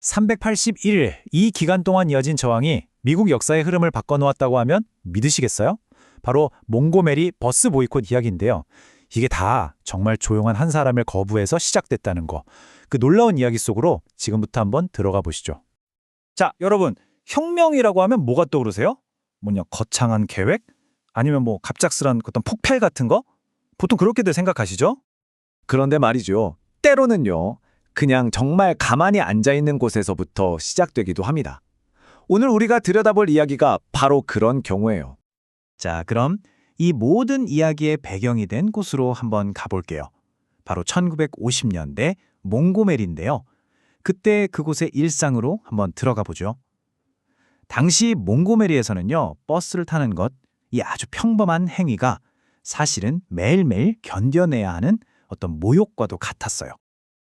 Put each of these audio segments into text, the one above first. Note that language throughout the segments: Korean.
381일, 이 기간 동안 이어진 저항이 미국 역사의 흐름을 바꿔놓았다고 하면 믿으시겠어요? 바로 몽고메리 버스 보이콧 이야기인데요. 이게 다 정말 조용한 한 사람을 거부해서 시작됐다는 거. 그 놀라운 이야기 속으로 지금부터 한번 들어가 보시죠. 자, 여러분, 혁명이라고 하면 뭐가 떠오르세요? 뭐냐, 거창한 계획? 아니면 뭐 갑작스런 어떤 폭발 같은 거? 보통 그렇게들 생각하시죠? 그런데 말이죠. 때로는요. 그냥 정말 가만히 앉아있는 곳에서부터 시작되기도 합니다. 오늘 우리가 들여다볼 이야기가 바로 그런 경우예요. 자, 그럼 이 모든 이야기의 배경이 된 곳으로 한번 가볼게요. 바로 1950년대 몽고메리인데요. 그때 그곳의 일상으로 한번 들어가 보죠. 당시 몽고메리에서는요, 버스를 타는 것, 이 아주 평범한 행위가 사실은 매일매일 견뎌내야 하는 어떤 모욕과도 같았어요.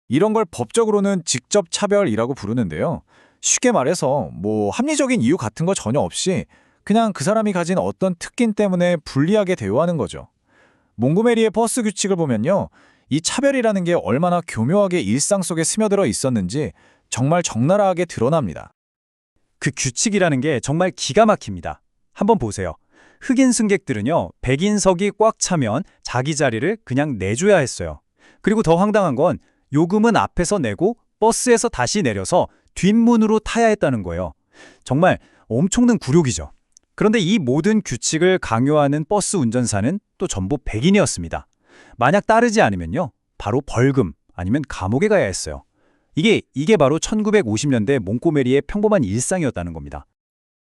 이런 걸 법적으로는 직접 차별이라고 부르는데요. 쉽게 말해서 뭐 합리적인 이유 같은 거 전혀 없이 그냥 그 사람이 가진 어떤 특긴 때문에 불리하게 대우하는 거죠. 몽고메리의 버스 규칙을 보면요. 이 차별이라는 게 얼마나 교묘하게 일상 속에 스며들어 있었는지 정말 적나라하게 드러납니다. 그 규칙이라는 게 정말 기가 막힙니다. 한번 보세요. 흑인 승객들은요, 백인석이 꽉 차면 자기 자리를 그냥 내줘야 했어요. 그리고 더 황당한 건 요금은 앞에서 내고 버스에서 다시 내려서 뒷문으로 타야 했다는 거예요. 정말 엄청난 굴욕이죠. 그런데 이 모든 규칙을 강요하는 버스 운전사는 또 전부 백인이었습니다. 만약 따르지 않으면요, 바로 벌금 아니면 감옥에 가야 했어요. 이게 바로 1950년대 몽고메리의 평범한 일상이었다는 겁니다.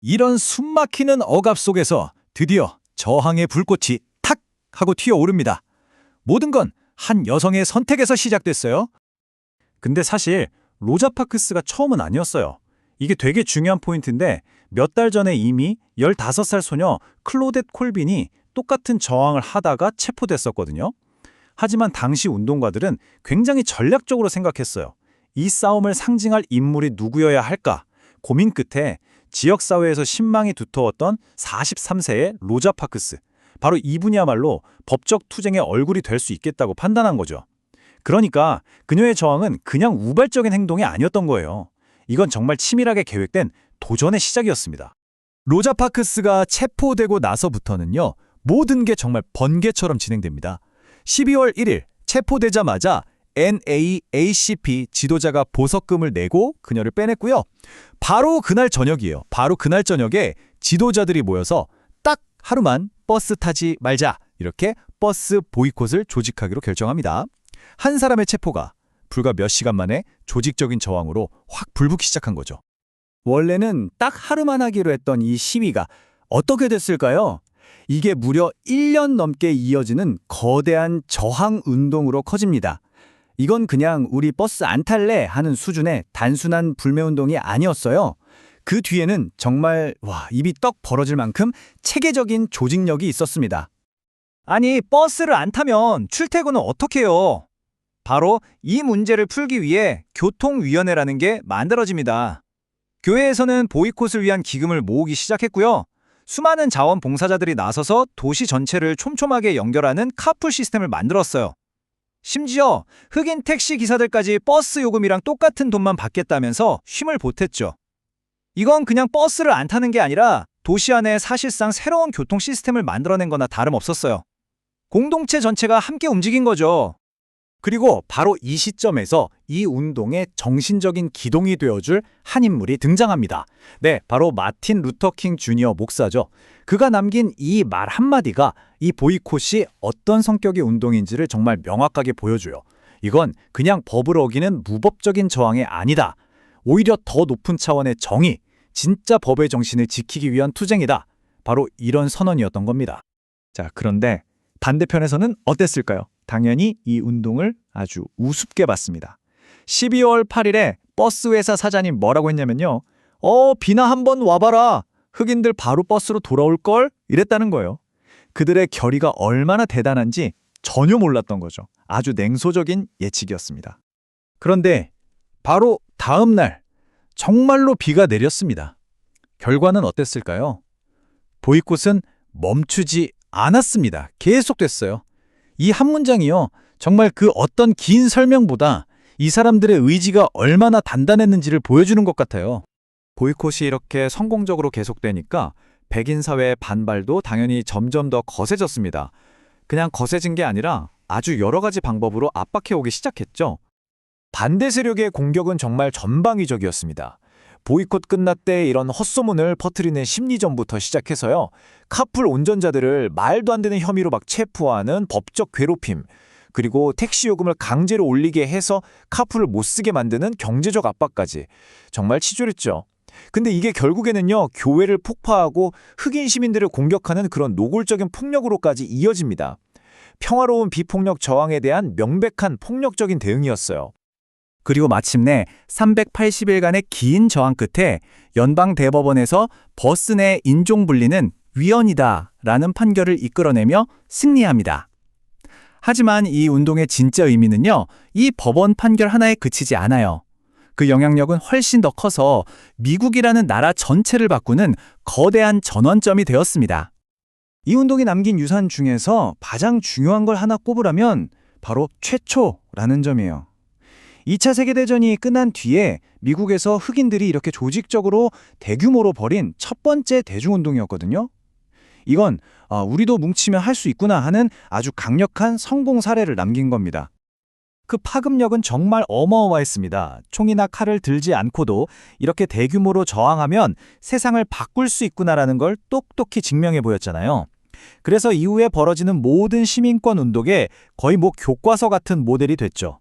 이런 숨막히는 억압 속에서 드디어 저항의 불꽃이 탁 하고 튀어오릅니다. 모든 건 한 여성의 선택에서 시작됐어요. 근데 사실 로자 파크스가 처음은 아니었어요. 이게 되게 중요한 포인트인데 몇 달 전에 이미 15살 소녀 클로댓 콜빈이 똑같은 저항을 하다가 체포됐었거든요. 하지만 당시 운동가들은 굉장히 전략적으로 생각했어요. 이 싸움을 상징할 인물이 누구여야 할까? 고민 끝에 지역사회에서 신망이 두터웠던 43세의 로자 파크스. 바로 이분이야말로 법적 투쟁의 얼굴이 될 수 있겠다고 판단한 거죠. 그러니까 그녀의 저항은 그냥 우발적인 행동이 아니었던 거예요. 이건 정말 치밀하게 계획된 도전의 시작이었습니다. 로자 파크스가 체포되고 나서부터는요. 모든 게 정말 번개처럼 진행됩니다. 12월 1일 체포되자마자 NAACP 지도자가 보석금을 내고 그녀를 빼냈고요. 바로 그날 저녁이에요. 바로 그날 저녁에 지도자들이 모여서 딱 하루만 버스 타지 말자 이렇게 버스 보이콧을 조직하기로 결정합니다. 한 사람의 체포가 불과 몇 시간 만에 조직적인 저항으로 확 불붙기 시작한 거죠. 원래는 딱 하루만 하기로 했던 이 시위가 어떻게 됐을까요? 이게 무려 1년 넘게 이어지는 거대한 저항 운동으로 커집니다. 이건 그냥 우리 버스 안 탈래 하는 수준의 단순한 불매운동이 아니었어요. 그 뒤에는 정말 입이 떡 벌어질 만큼 체계적인 조직력이 있었습니다. 아니, 버스를 안 타면 출퇴근은 어떻게 해요? 바로 이 문제를 풀기 위해 교통위원회라는 게 만들어집니다. 교회에서는 보이콧을 위한 기금을 모으기 시작했고요. 수많은 자원봉사자들이 나서서 도시 전체를 촘촘하게 연결하는 카풀 시스템을 만들었어요. 심지어 흑인 택시 기사들까지 버스 요금이랑 똑같은 돈만 받겠다면서 힘을 보탰죠. 이건 그냥 버스를 안 타는 게 아니라 도시 안에 사실상 새로운 교통 시스템을 만들어낸 거나 다름없었어요. 공동체 전체가 함께 움직인 거죠. 그리고 바로 이 시점에서 이 운동의 정신적인 기동이 되어줄 한 인물이 등장합니다. 네, 바로 마틴 루터 킹 주니어 목사죠. 그가 남긴 이 말 한마디가 이 보이콧이 어떤 성격의 운동인지를 정말 명확하게 보여줘요. 이건 그냥 법을 어기는 무법적인 저항이 아니다. 오히려 더 높은 차원의 정의, 진짜 법의 정신을 지키기 위한 투쟁이다. 바로 이런 선언이었던 겁니다. 자, 그런데 반대편에서는 어땠을까요? 당연히 이 운동을 아주 우습게 봤습니다. 12월 8일에 버스 회사 사장이 뭐라고 했냐면요. 비나 한번 와봐라. 흑인들 바로 버스로 돌아올걸? 이랬다는 거예요. 그들의 결의가 얼마나 대단한지 전혀 몰랐던 거죠. 아주 냉소적인 예측이었습니다. 그런데 바로 다음 날 정말로 비가 내렸습니다. 결과는 어땠을까요? 보이콧은 멈추지 않았습니다. 계속됐어요. 이 한 문장이요. 정말 그 어떤 긴 설명보다 이 사람들의 의지가 얼마나 단단했는지를 보여주는 것 같아요. 보이콧이 이렇게 성공적으로 계속되니까 백인 사회의 반발도 당연히 점점 더 거세졌습니다. 그냥 거세진 게 아니라 아주 여러 가지 방법으로 압박해오기 시작했죠. 반대 세력의 공격은 정말 전방위적이었습니다. 보이콧 끝났대 이런 헛소문을 퍼뜨리는 심리전부터 시작해서요. 카풀 운전자들을 말도 안 되는 혐의로 막 체포하는 법적 괴롭힘, 그리고 택시 요금을 강제로 올리게 해서 카풀을 못 쓰게 만드는 경제적 압박까지 정말 치졸했죠. 근데 이게 결국에는요, 교회를 폭파하고 흑인 시민들을 공격하는 그런 노골적인 폭력으로까지 이어집니다. 평화로운 비폭력 저항에 대한 명백한 폭력적인 대응이었어요. 그리고 마침내 380일간의 긴 저항 끝에 연방대법원에서 버스 내 인종 분리는 위헌이다라는 판결을 이끌어내며 승리합니다. 하지만 이 운동의 진짜 의미는요, 이 법원 판결 하나에 그치지 않아요. 그 영향력은 훨씬 더 커서 미국이라는 나라 전체를 바꾸는 거대한 전환점이 되었습니다. 이 운동이 남긴 유산 중에서 가장 중요한 걸 하나 꼽으라면 바로 최초라는 점이에요. 2차 세계대전이 끝난 뒤에 미국에서 흑인들이 이렇게 조직적으로 대규모로 벌인 첫 번째 대중운동이었거든요. 이건 우리도 뭉치면 할 수 있구나 하는 아주 강력한 성공 사례를 남긴 겁니다. 그 파급력은 정말 어마어마했습니다. 총이나 칼을 들지 않고도 이렇게 대규모로 저항하면 세상을 바꿀 수 있구나라는 걸 똑똑히 증명해 보였잖아요. 그래서 이후에 벌어지는 모든 시민권 운동에 거의 교과서 같은 모델이 됐죠.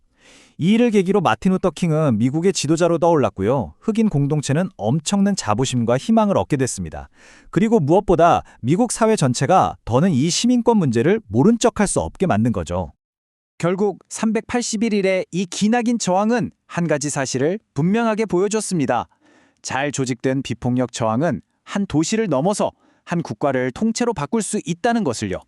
이 일을 계기로 마틴 루터 킹은 미국의 지도자로 떠올랐고요. 흑인 공동체는 엄청난 자부심과 희망을 얻게 됐습니다. 그리고 무엇보다 미국 사회 전체가 더는 이 시민권 문제를 모른 척할 수 없게 만든 거죠. 결국 381일의 이 기나긴 저항은 한 가지 사실을 분명하게 보여줬습니다. 잘 조직된 비폭력 저항은 한 도시를 넘어서 한 국가를 통째로 바꿀 수 있다는 것을요.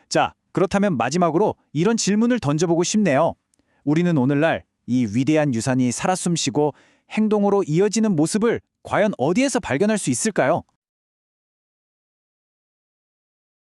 자, 그렇다면 마지막으로 이런 질문을 던져보고 싶네요. 우리는 오늘날 이 위대한 유산이 살아 숨쉬고 행동으로 이어지는 모습을 과연 어디에서 발견할 수 있을까요?